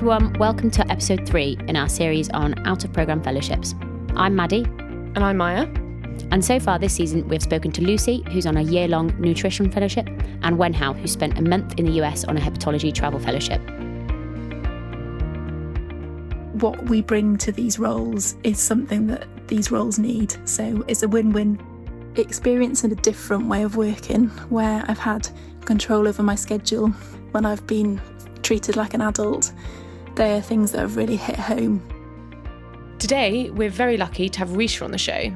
everyone, welcome to episode 3 in our series on out-of-programme fellowships. I'm Maddie. And I'm Maya. And so far this season, we've spoken to Lucy, who's on a year-long nutrition fellowship, and Wenhao, who spent a month in the US on a hepatology travel fellowship. What we bring to these roles is something that these roles need. So it's a win-win. Experience in a different way of working, where I've had control over my schedule when I've been treated like an adult. They're things that have really hit home. Today, we're very lucky to have Ricia on the show.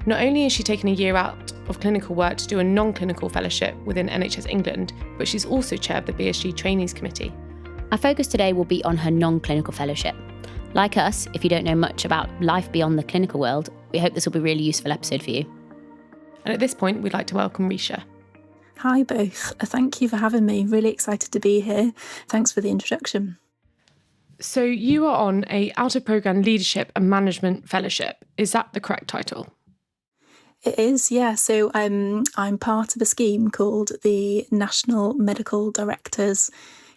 Not only is she taking a year out of clinical work to do a non-clinical fellowship within NHS England, but she's also chair of the BSG Trainees Committee. Our focus today will be on her non-clinical fellowship. Like us, if you don't know much about life beyond the clinical world, we hope this will be a really useful episode for you. And at this point, we'd like to welcome Ricia. Hi both, thank you for having me. Really excited to be here. Thanks for the introduction. So you are on a out-of-programme leadership and management fellowship. Is that the correct title? It is, yeah. So I'm part of a scheme called the National Medical Directors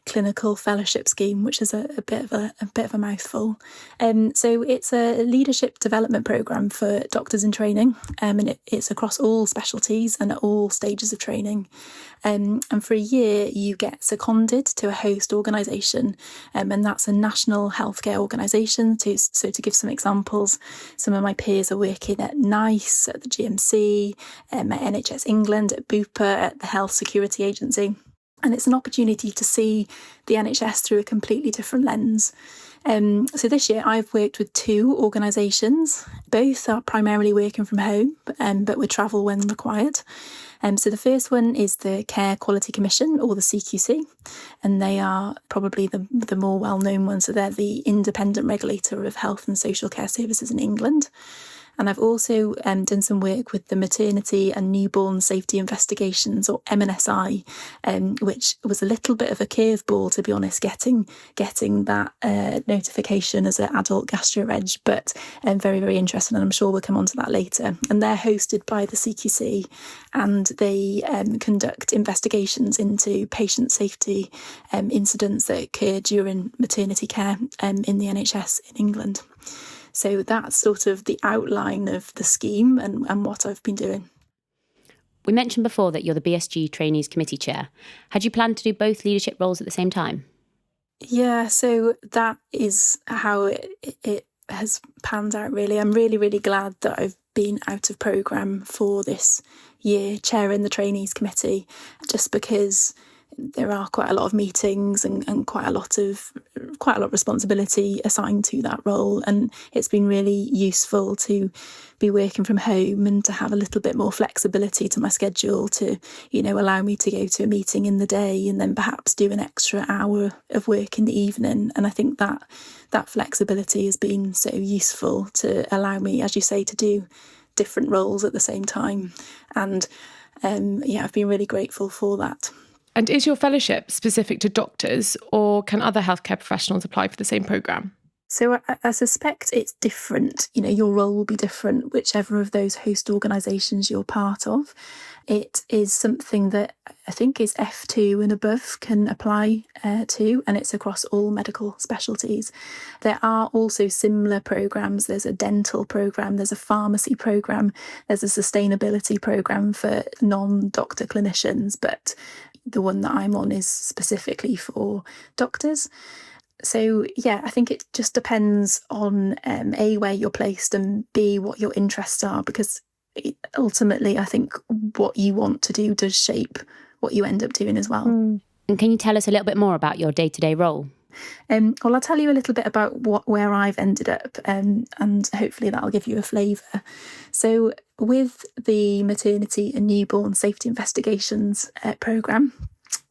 Clinical Fellowship Scheme, which is a bit of a mouthful. So it's a leadership development programme for doctors in training, and it's across all specialties and at all stages of training. And for a year, you get seconded to a host organisation, and that's a national healthcare organisation. So to give some examples, some of my peers are working at NICE, at the GMC, at NHS England, at Bupa, at the Health Security Agency. And it's an opportunity to see the NHS through a completely different lens. So this year I've worked with 2 organisations. Both are primarily working from home, but with travel when required. So the first one is the Care Quality Commission, or the CQC, and they are probably the more well-known ones. So they're the independent regulator of health and social care services in England. And I've also done some work with the Maternity and Newborn Safety Investigations, or MNSI, which was a little bit of a curveball, to be honest, getting that notification as an adult gastro-reg, but very, very interesting, and I'm sure we'll come on to that later. And they're hosted by the CQC, and they conduct investigations into patient safety incidents that occur during maternity care in the NHS in England. So that's sort of the outline of the scheme and what I've been doing. We mentioned before that you're the BSG Trainees Committee chair. Had you planned to do both leadership roles at the same time? Yeah, so that is how it has panned out, really. I'm really, really glad that I've been out of programme for this year, chairing the Trainees Committee, just because there are quite a lot of meetings and quite a lot of responsibility assigned to that role, and it's been really useful to be working from home and to have a little bit more flexibility to my schedule to, allow me to go to a meeting in the day and then perhaps do an extra hour of work in the evening. And I think that flexibility has been so useful to allow me, as you say, to do different roles at the same time. And I've been really grateful for that. And is your fellowship specific to doctors, or can other healthcare professionals apply for the same programme? So I suspect it's different. Your role will be different, whichever of those host organisations you're part of. It is something that I think is F2 and above can apply to, and it's across all medical specialties. There are also similar programmes. There's a dental programme, there's a pharmacy programme, there's a sustainability programme for non-doctor clinicians, but the one that I'm on is specifically for doctors. So, yeah, I think it just depends on A, where you're placed, and B, what your interests are, because ultimately I think what you want to do does shape what you end up doing as well. And can you tell us a little bit more about your day-to-day role? Well, I'll tell you a little bit about where I've ended up, and hopefully that'll give you a flavour. So with the Maternity and Newborn Safety Investigations programme,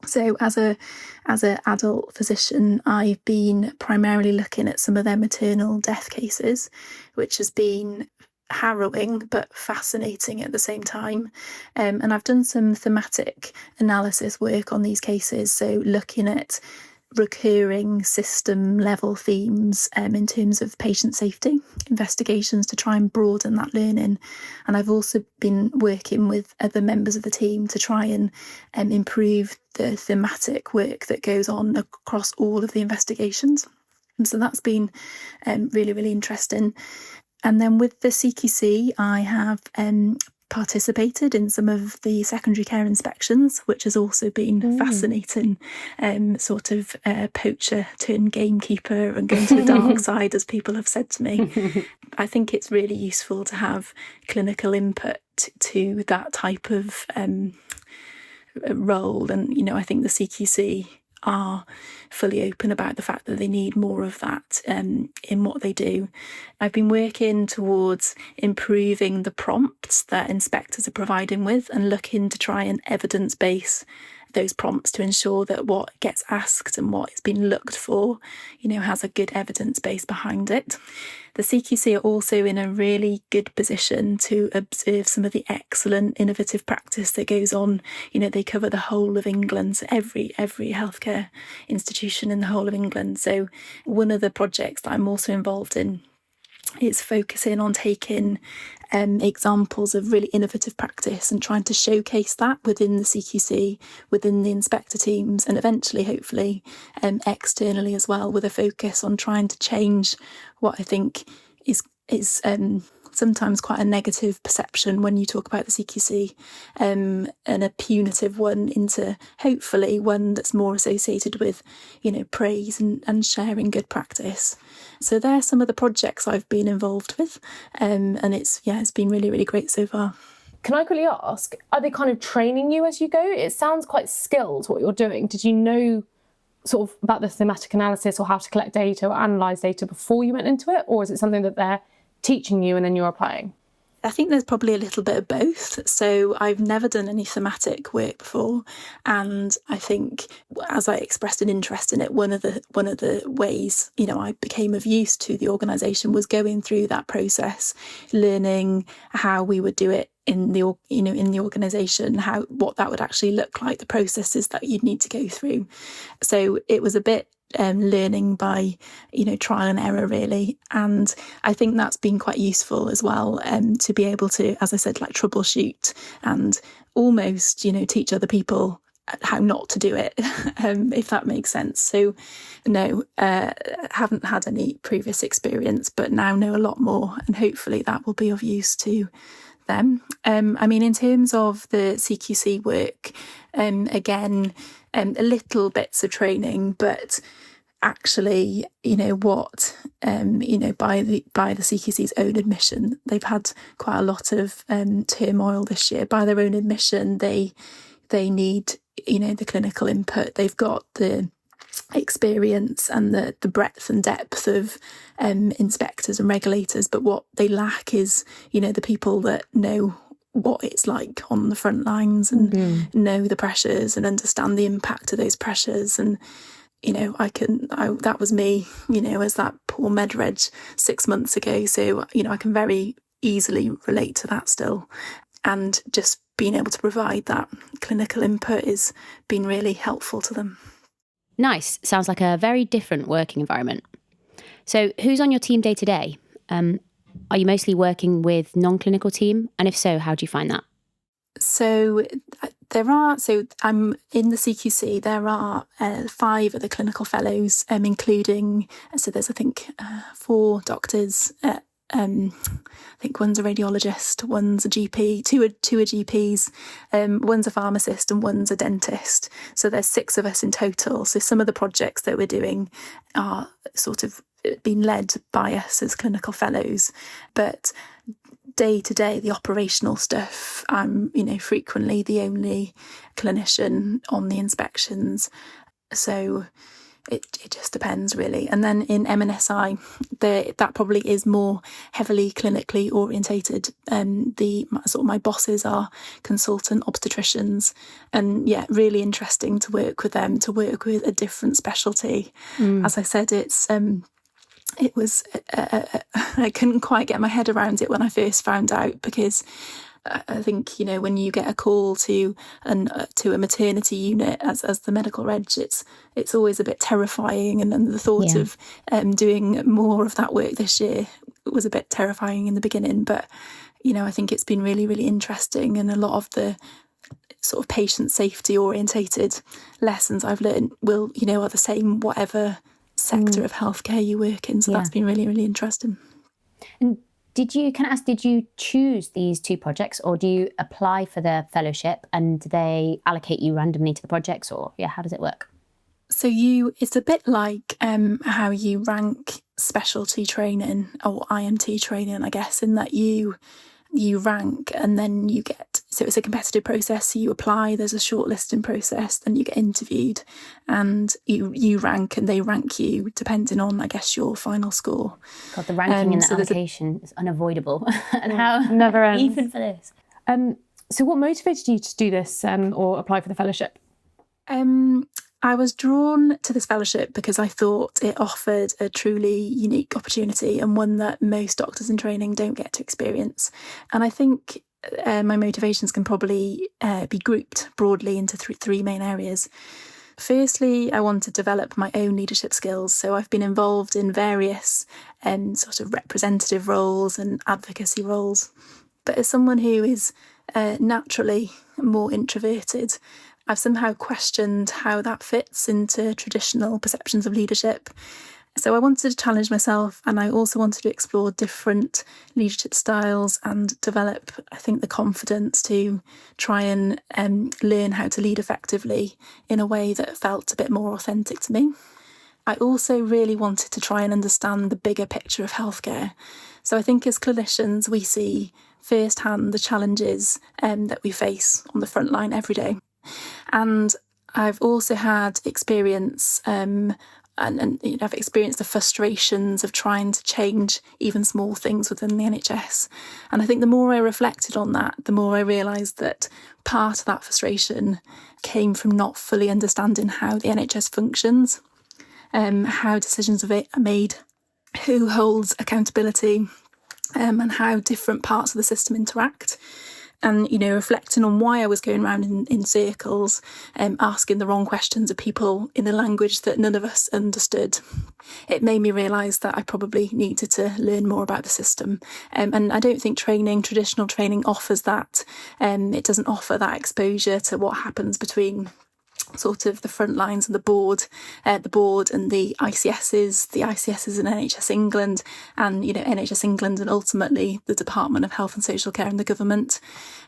so as an adult physician, I've been primarily looking at some of their maternal death cases, which has been harrowing but fascinating at the same time. And I've done some thematic analysis work on these cases, so looking at recurring system level themes in terms of patient safety investigations to try and broaden that learning. And I've also been working with other members of the team to try and improve the thematic work that goes on across all of the investigations. And so that's been really, really interesting. And then with the CQC, I have participated in some of the secondary care inspections, which has also been fascinating, sort of poacher turned gamekeeper and going to the dark side, as people have said to me. I think it's really useful to have clinical input to that type of role. And, I think the CQC are fully open about the fact that they need more of that in what they do. I've been working towards improving the prompts that inspectors are providing with and looking to try and evidence base those prompts to ensure that what gets asked and what is being looked for, has a good evidence base behind it. The CQC are also in a really good position to observe some of the excellent innovative practice that goes on. They cover the whole of England, so every healthcare institution in the whole of England. So one of the projects that I'm also involved in is focusing on taking examples of really innovative practice and trying to showcase that within the CQC, within the inspector teams, and eventually, hopefully, externally as well, with a focus on trying to change what I think is sometimes quite a negative perception when you talk about the CQC, and a punitive one into hopefully one that's more associated with, praise and sharing good practice. So they're some of the projects I've been involved with, and it's been really, really great so far. Can I quickly ask, are they kind of training you as you go? It sounds quite skilled what you're doing. Did you know sort of about the thematic analysis or how to collect data or analyse data before you went into it? Or is it something that they're teaching you and then you're applying? I think there's probably a little bit of both. So I've never done any thematic work before, and I think as I expressed an interest in it, one of the ways I became of use to the organisation was going through that process, learning how we would do it in the organisation, what that would actually look like, the processes that you'd need to go through. So it was a bit learning by trial and error, really, and I think that's been quite useful as well, to be able to, as I said, like troubleshoot and almost teach other people how not to do it, if that makes sense. So no, haven't had any previous experience, but now know a lot more, and hopefully that will be of use to them. In terms of the CQC work, again, a little bits of training, but actually, what, by the CQC's own admission, they've had quite a lot of turmoil this year. By their own admission, they need, the clinical input. They've got the experience and the breadth and depth of inspectors and regulators, but what they lack is the people that know what it's like on the front lines and know the pressures and understand the impact of those pressures. And that was me, as that poor medreg 6 months ago, so I can very easily relate to that still, and just being able to provide that clinical input has been really helpful to them. Nice. Sounds like a very different working environment. So who's on your team day to day? Are you mostly working with non-clinical team? And if so, how do you find that? So I'm in the CQC. There are 5 of the clinical fellows, including, so there's, I think, 4 doctors. I think one's a radiologist, one's a GP, two are GPs, one's a pharmacist and one's a dentist. So there's 6 of us in total. So some of the projects that we're doing are sort of being led by us as clinical fellows. But day to day, the operational stuff, I'm, frequently the only clinician on the inspections. So it just depends, really. And then in M&SI, that probably is more heavily clinically orientated. My bosses are consultant obstetricians, and really interesting to work with them, to work with a different specialty. As I said, it was I couldn't quite get my head around it when I first found out, because I think when you get a call to a maternity unit as the medical reg, it's always a bit terrifying, and then the thought of doing more of that work this year was a bit terrifying in the beginning. But I think it's been really, really interesting, and a lot of the sort of patient safety orientated lessons I've learned are the same whatever sector of healthcare you work in. So that's been really, really interesting. And did you choose these 2 projects, or do you apply for the fellowship and they allocate you randomly to the projects, or how does it work? So it's a bit like how you rank specialty training or IMT training, I guess, in that you rank and then you get, so it's a competitive process. So you apply, there's a shortlisting process, then you get interviewed and you rank and they rank you depending on, I guess, your final score. God, the ranking and the allocation is unavoidable. And how never ends. Even for this. So what motivated you to do this or apply for the fellowship? I was drawn to this fellowship because I thought it offered a truly unique opportunity and one that most doctors in training don't get to experience. And I think my motivations can probably be grouped broadly into three main areas. Firstly, I want to develop my own leadership skills. So I've been involved in various sort of representative roles and advocacy roles. But as someone who is naturally more introverted, I've somehow questioned how that fits into traditional perceptions of leadership. So I wanted to challenge myself, and I also wanted to explore different leadership styles and develop, I think, the confidence to try and learn how to lead effectively in a way that felt a bit more authentic to me. I also really wanted to try and understand the bigger picture of healthcare. So I think as clinicians, we see firsthand the challenges that we face on the front line every day. And I've also had experience and I've experienced the frustrations of trying to change even small things within the NHS. And I think the more I reflected on that, the more I realised that part of that frustration came from not fully understanding how the NHS functions, how decisions are made, who holds accountability, and how different parts of the system interact. And, reflecting on why I was going around in circles, asking the wrong questions of people in a language that none of us understood, it made me realise that I probably needed to learn more about the system. And I don't think traditional training offers that. It doesn't offer that exposure to what happens between sort of the front lines and the board and the ICSs and NHS England and, NHS England and ultimately the Department of Health and Social Care and the government.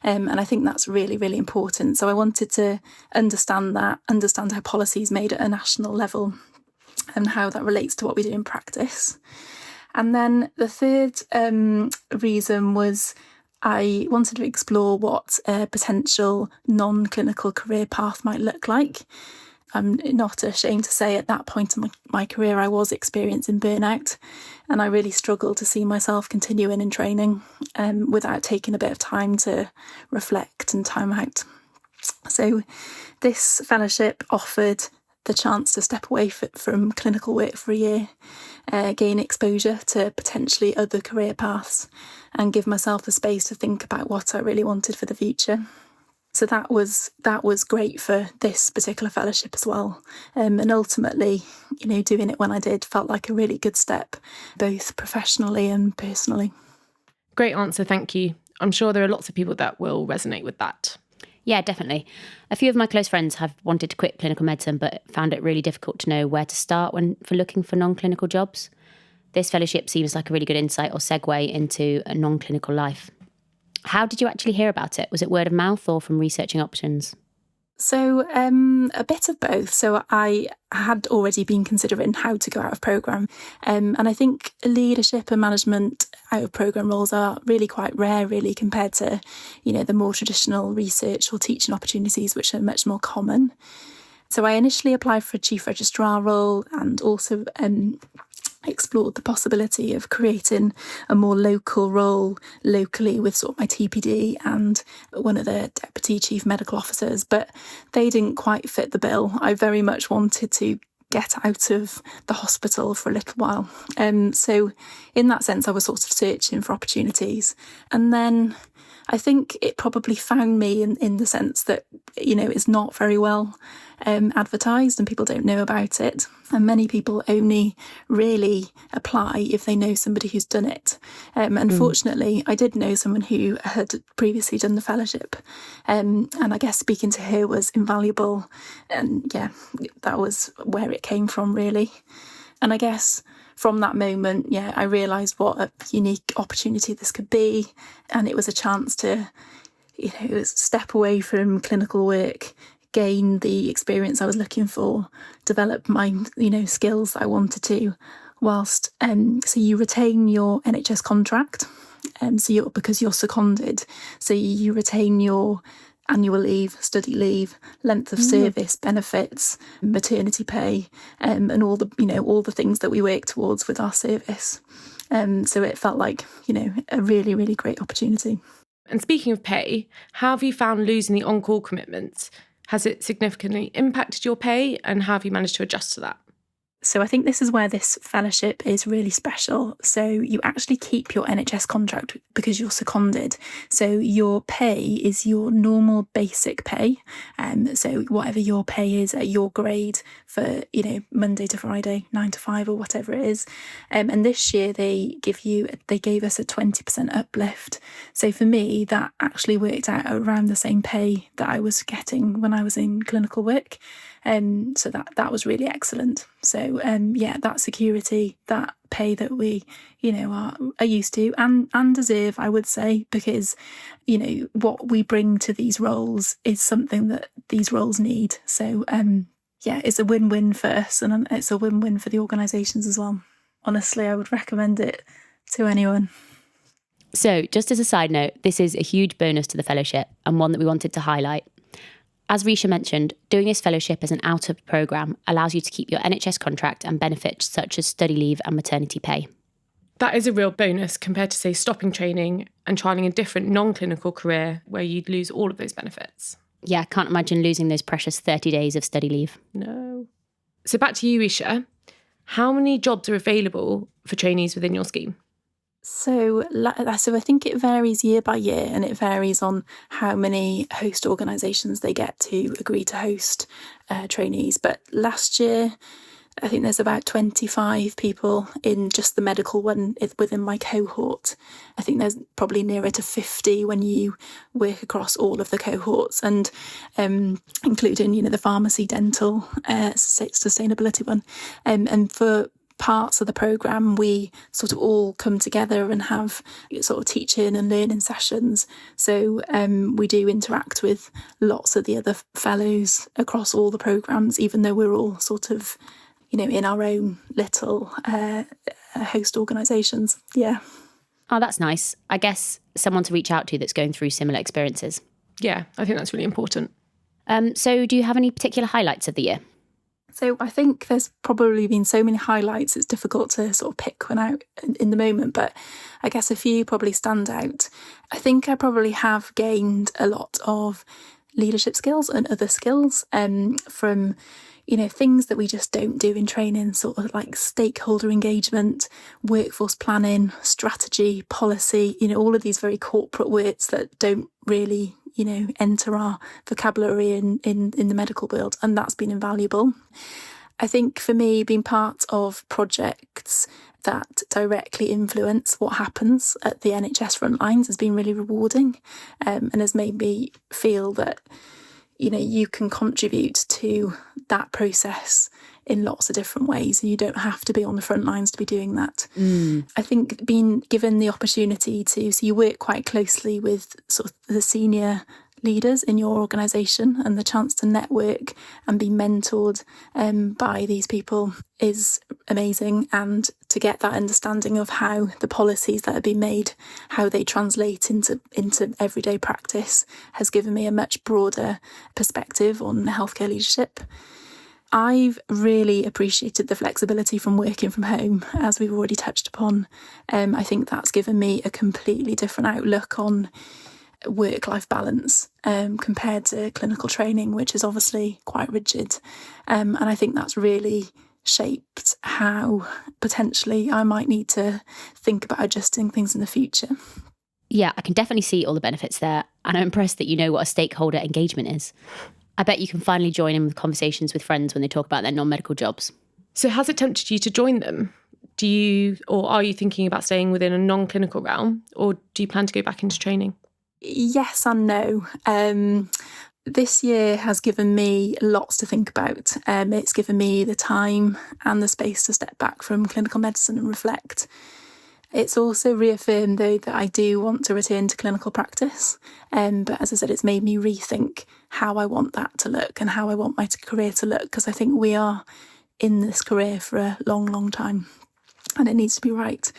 And I think that's really, really important. So I wanted to understand how policy is made at a national level and how that relates to what we do in practice. And then the third reason was I wanted to explore what a potential non-clinical career path might look like. I'm not ashamed to say at that point in my career I was experiencing burnout, and I really struggled to see myself continuing in training without taking a bit of time to reflect and time out. So this fellowship offered the chance to step away from clinical work for a year, gain exposure to potentially other career paths, and give myself the space to think about what I really wanted for the future. So that was great for this particular fellowship as well. And ultimately, doing it when I did felt like a really good step, both professionally and personally. Great answer, thank you. I'm sure there are lots of people that will resonate with that. Yeah, definitely. A few of my close friends have wanted to quit clinical medicine, but found it really difficult to know where to start for looking for non-clinical jobs. This fellowship seems like a really good insight or segue into a non-clinical life. How did you actually hear about it? Was it word of mouth or from researching options? So a bit of both. So I had already been considering how to go out of programme. And I think leadership and management out of programme roles are really quite rare, really, compared to, the more traditional research or teaching opportunities, which are much more common. So I initially applied for a chief registrar role and also explored the possibility of creating a more local role locally with sort of my TPD and one of the deputy chief medical officers, but they didn't quite fit the bill. I very much wanted to get out of the hospital for a little while. So in that sense, I was sort of searching for opportunities. And then I think it probably found me in the sense that, it's not very well advertised and people don't know about it. And many people only really apply if they know somebody who's done it. Fortunately, I did know someone who had previously done the fellowship. And I guess speaking to her was invaluable. And yeah, that was where it came from, really. And I guess from that moment, I realised what a unique opportunity this could be. And it was a chance to, step away from clinical work, gain the experience I was looking for, develop my, skills that I wanted to, whilst, so you retain your NHS contract, because you're seconded, so you retain your annual leave, study leave, length of service, benefits, maternity pay, and all the things that we work towards with our service. So it felt like, a really, really great opportunity. And speaking of pay, how have you found losing the on-call commitments? Has it significantly impacted your pay, and how have you managed to adjust to that? So I think this is where this fellowship is really special. So you actually keep your NHS contract because you're seconded. So your pay is your normal basic pay. So whatever your pay is at your grade for, Monday to Friday, 9 to 5 or whatever it is. And this year they gave us a 20% uplift. So for me, that actually worked out around the same pay that I was getting when I was in clinical work. So that was really excellent. So that security, that pay that we, are used to and deserve, I would say, because, what we bring to these roles is something that these roles need. So it's a win-win for us, and it's a win-win for the organisations as well. Honestly, I would recommend it to anyone. So just as a side note, this is a huge bonus to the fellowship and one that we wanted to highlight. As Ricia mentioned, doing this fellowship as an out-of programme allows you to keep your NHS contract and benefits such as study leave and maternity pay. That is a real bonus compared to, say, stopping training and trialling a different non-clinical career where you'd lose all of those benefits. Yeah, I can't imagine losing those precious 30 days of study leave. No. So back to you, Ricia. How many jobs are available for trainees within your scheme? So I think it varies year by year, and it varies on how many host organisations they get to agree to host trainees. But last year, I think there's about 25 people in just the medical one within my cohort. I think there's probably nearer to 50 when you work across all of the cohorts, and including, the pharmacy, dental, sustainability one. And for parts of the programme, we sort of all come together and have sort of teaching and learning sessions. So we do interact with lots of the other fellows across all the programmes, even though we're all sort of, in our own little host organisations. Yeah. Oh, that's nice. I guess someone to reach out to that's going through similar experiences. Yeah, I think that's really important. So do you have any particular highlights of the year? So I think there's probably been so many highlights, it's difficult to sort of pick one out in the moment, but I guess a few probably stand out. I think I probably have gained a lot of leadership skills and other skills from, things that we just don't do in training, sort of like stakeholder engagement, workforce planning, strategy, policy, all of these very corporate words that don't really enter our vocabulary in the medical world, and that's been invaluable. I think for me, being part of projects that directly influence what happens at the NHS front lines has been really rewarding, and has made me feel that you can contribute to that process in lots of different ways. You don't have to be on the front lines to be doing that. I think being given the opportunity so you work quite closely with sort of the senior leaders in your organisation, and the chance to network and be mentored by these people is amazing, and to get that understanding of how the policies that have been made, how they translate into everyday practice, has given me a much broader perspective on healthcare leadership. I've really appreciated the flexibility from working from home, as we've already touched upon. I think that's given me a completely different outlook on work-life balance compared to clinical training, which is obviously quite rigid. And I think that's really shaped how potentially I might need to think about adjusting things in the future. Yeah, I can definitely see all the benefits there, and I'm impressed that you know what a stakeholder engagement is. I bet you can finally join in with conversations with friends when they talk about their non-medical jobs. So has it tempted you to join them? Are you thinking about staying within a non-clinical realm, or do you plan to go back into training? Yes and no. this year has given me lots to think about. It's given me the time and the space to step back from clinical medicine and reflect. It's also reaffirmed, though, that I do want to return to clinical practice. But as I said, it's made me rethink how I want that to look and how I want my career to look, because I think we are in this career for a long, long time and it needs to be right.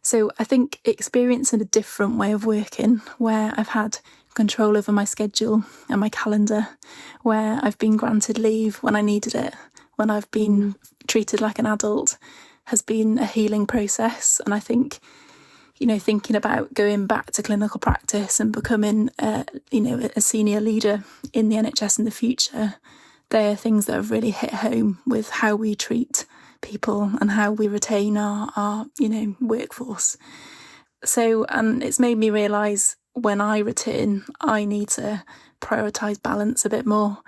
So I think experiencing a different way of working, where I've had control over my schedule and my calendar, where I've been granted leave when I needed it, when I've been treated like an adult, has been a healing process. And I think, thinking about going back to clinical practice and becoming, a senior leader in the NHS in the future, they are things that have really hit home with how we treat people and how we retain our workforce. So, and it's made me realise when I return, I need to prioritise balance a bit more.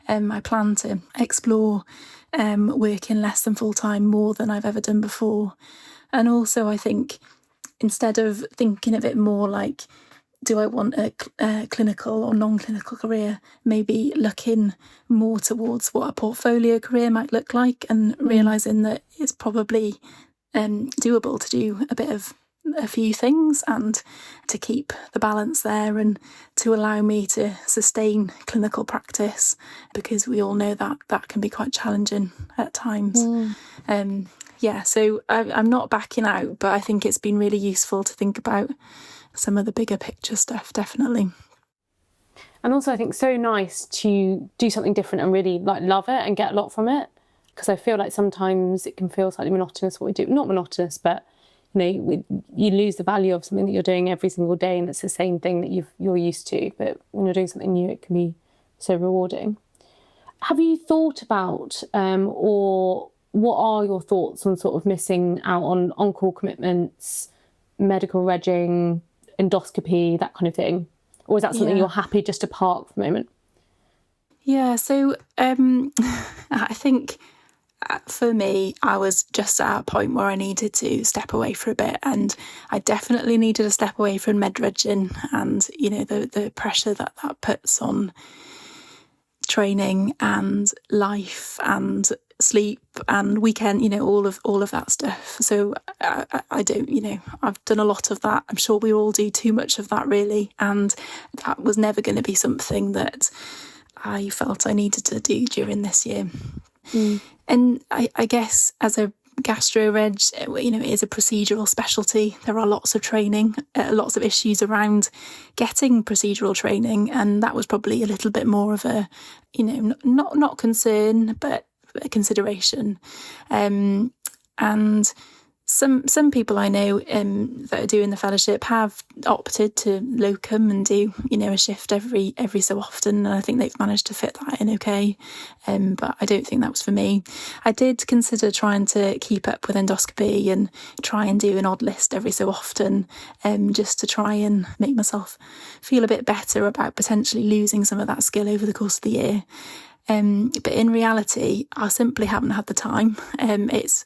I plan to explore working less than full-time more than I've ever done before. And also, I think, instead of thinking of it more like, do I want a clinical or non-clinical career, maybe looking more towards what a portfolio career might look like, and realising that it's probably doable to do a bit of a few things and to keep the balance there and to allow me to sustain clinical practice, because we all know that that can be quite challenging at times. So I'm not backing out, but I think it's been really useful to think about some of the bigger picture stuff, definitely. And also I think so nice to do something different and really love it and get a lot from it, because I feel like sometimes it can feel slightly monotonous what we do. Not monotonous, but you lose the value of something that you're doing every single day and it's the same thing that you're used to. But when you're doing something new, it can be so rewarding. Have you thought about, or what are your thoughts on sort of missing out on on-call commitments, medical regging, endoscopy, that kind of thing? Or is that something you're happy just to park for the moment? Yeah, so I think for me, I was just at a point where I needed to step away for a bit, and I definitely needed to step away from med regging and, the pressure that puts on training and life and sleep and weekend, all of that stuff. So I don't, I've done a lot of that. I'm sure we all do too much of that, really, and that was never going to be something that I felt I needed to do during this year. And I guess as a gastro reg, it is a procedural specialty. There are lots of training, lots of issues around getting procedural training, and that was probably a little bit more of a, not concern, but a consideration. And some people I know that are doing the fellowship have opted to locum and do, a shift every so often, and I think they've managed to fit that in okay. But I don't think that was for me. I did consider trying to keep up with endoscopy and try and do an odd list every so often, just to try and make myself feel a bit better about potentially losing some of that skill over the course of the year. But in reality, I simply haven't had the time. It's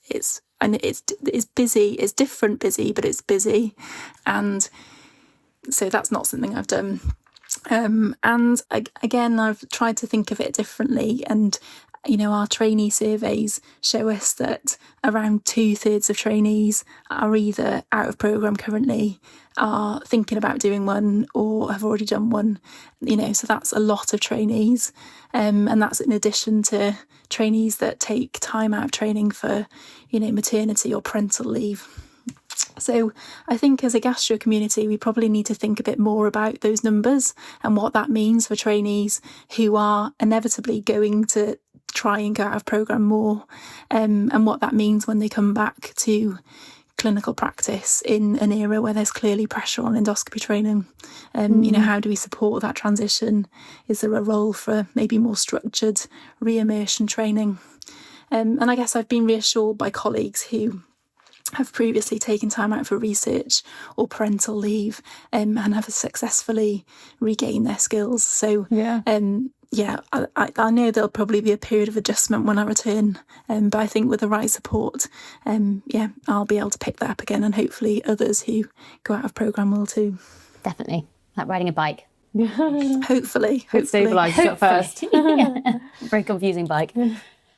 busy. It's different busy, but it's busy, and so that's not something I've done. And again, I've tried to think of it differently, and our trainee surveys show us that around 2/3 of trainees are either out of programme currently, are thinking about doing one, or have already done one. So that's a lot of trainees, and that's in addition to trainees that take time out of training for, maternity or parental leave. So I think as a gastro community, we probably need to think a bit more about those numbers and what that means for trainees who are inevitably going to try and go out of programme more, and what that means when they come back to clinical practice in an era where there's clearly pressure on endoscopy training. How do we support that transition? Is there a role for maybe more structured re-immersion training? And I guess I've been reassured by colleagues who have previously taken time out for research or parental leave, and have successfully regained their skills. So I know there'll probably be a period of adjustment when I return, but I think with the right support, I'll be able to pick that up again, and hopefully others who go out of programme will too. Definitely, like riding a bike. Hopefully. Stabilise at first. Very confusing bike.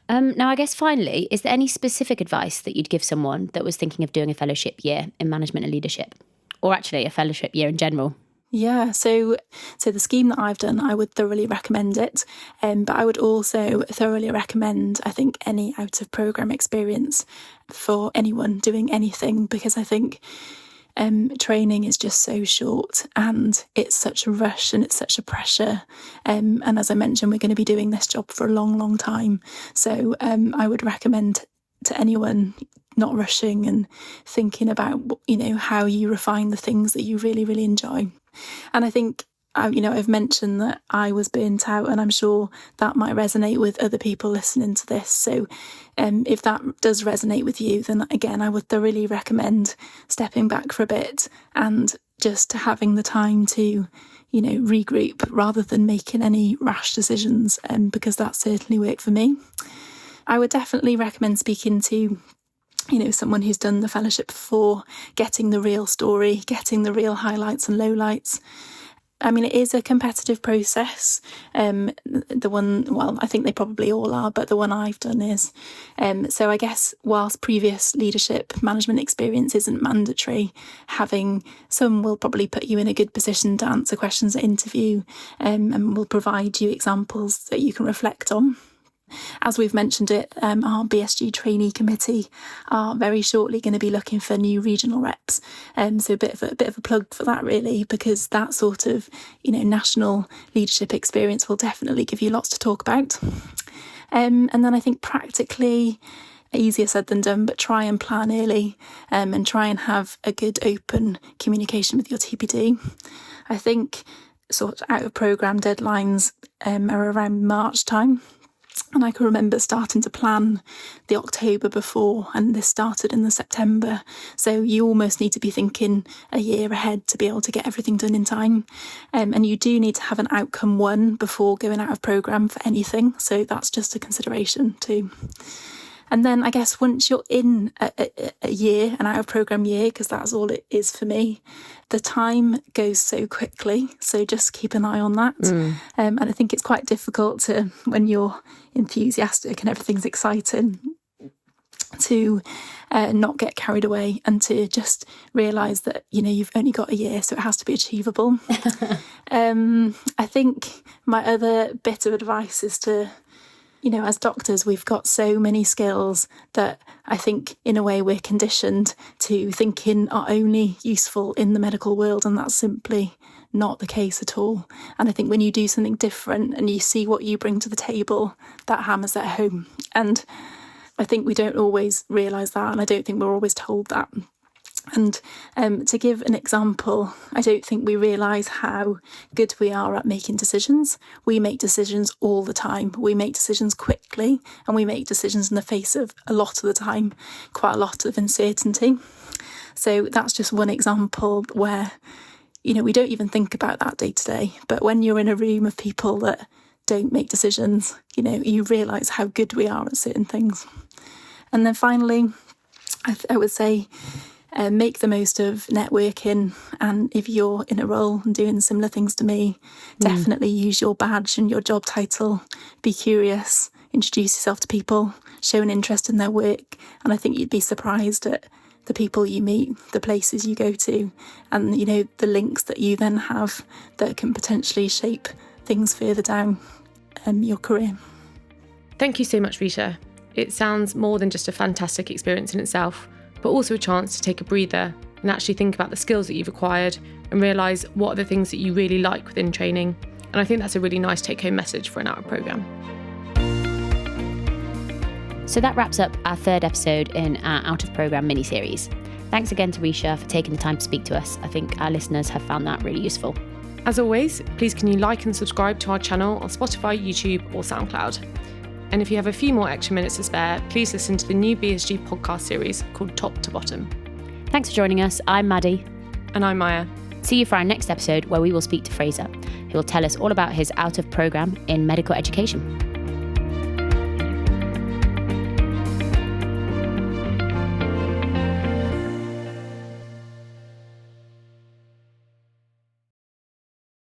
Now, I guess finally, is there any specific advice that you'd give someone that was thinking of doing a fellowship year in management and leadership, or actually a fellowship year in general? Yeah, so the scheme that I've done, I would thoroughly recommend it. But I would also thoroughly recommend, I think, any out of programme experience for anyone doing anything, because I think training is just so short and it's such a rush and it's such a pressure. And as I mentioned, we're going to be doing this job for a long, long time. So I would recommend to anyone not rushing and thinking about, how you refine the things that you really, really enjoy. And I think, I've mentioned that I was burnt out, and I'm sure that might resonate with other people listening to this. So if that does resonate with you, then again, I would thoroughly recommend stepping back for a bit and just having the time to, regroup rather than making any rash decisions, because that certainly worked for me. I would definitely recommend speaking to someone who's done the fellowship before, getting the real story, getting the real highlights and lowlights. I mean, it is a competitive process. I think they probably all are, but the one I've done is. So I guess whilst previous leadership management experience isn't mandatory, having some will probably put you in a good position to answer questions at interview, and will provide you examples that you can reflect on. As we've mentioned it, our BSG Trainee Committee are very shortly going to be looking for new regional reps. So a bit of a plug for that, really, because that sort of, national leadership experience will definitely give you lots to talk about. And then I think practically, easier said than done, but try and plan early, and try and have a good open communication with your TPD. I think sort of out of programme deadlines are around March time. And I can remember starting to plan the October before, and this started in the September. So you almost need to be thinking a year ahead to be able to get everything done in time. And you do need to have an outcome one before going out of programme for anything. So that's just a consideration too. And then I guess once you're in a year, an out of programme year, because that's all it is for me, the time goes so quickly. So just keep an eye on that. And I think it's quite difficult to, when you're enthusiastic and everything's exciting, to not get carried away and to just realise that, you've only got a year, so it has to be achievable. I think my other bit of advice is to, as doctors, we've got so many skills that I think in a way we're conditioned to thinking are only useful in the medical world, and that's simply not the case at all. And I think when you do something different and you see what you bring to the table, that hammers at home. And I think we don't always realise that, and I don't think we're always told that. And to give an example, I don't think we realise how good we are at making decisions. We make decisions all the time. We make decisions quickly, and we make decisions in the face of, a lot of the time, quite a lot of uncertainty. So that's just one example where, we don't even think about that day to day. But when you're in a room of people that don't make decisions, you realise how good we are at certain things. And then finally, I would say, make the most of networking, and if you're in a role and doing similar things to me, definitely use your badge and your job title. Be curious, introduce yourself to people, show an interest in their work, and I think you'd be surprised at the people you meet, the places you go to, and the links that you then have that can potentially shape things further down your career. Thank you so much, Ricia. It sounds more than just a fantastic experience in itself, but also a chance to take a breather and actually think about the skills that you've acquired and realise what are the things that you really like within training. And I think that's a really nice take-home message for an out of programme. So that wraps up our third episode in our out of programme mini-series. Thanks again to Ricia for taking the time to speak to us. I think our listeners have found that really useful. As always, please can you like and subscribe to our channel on Spotify, YouTube or SoundCloud. And if you have a few more extra minutes to spare, please listen to the new BSG podcast series called Top to Bottom. Thanks for joining us. I'm Maddie. And I'm Maya. See you for our next episode, where we will speak to Fraser, who will tell us all about his out of programme in medical education.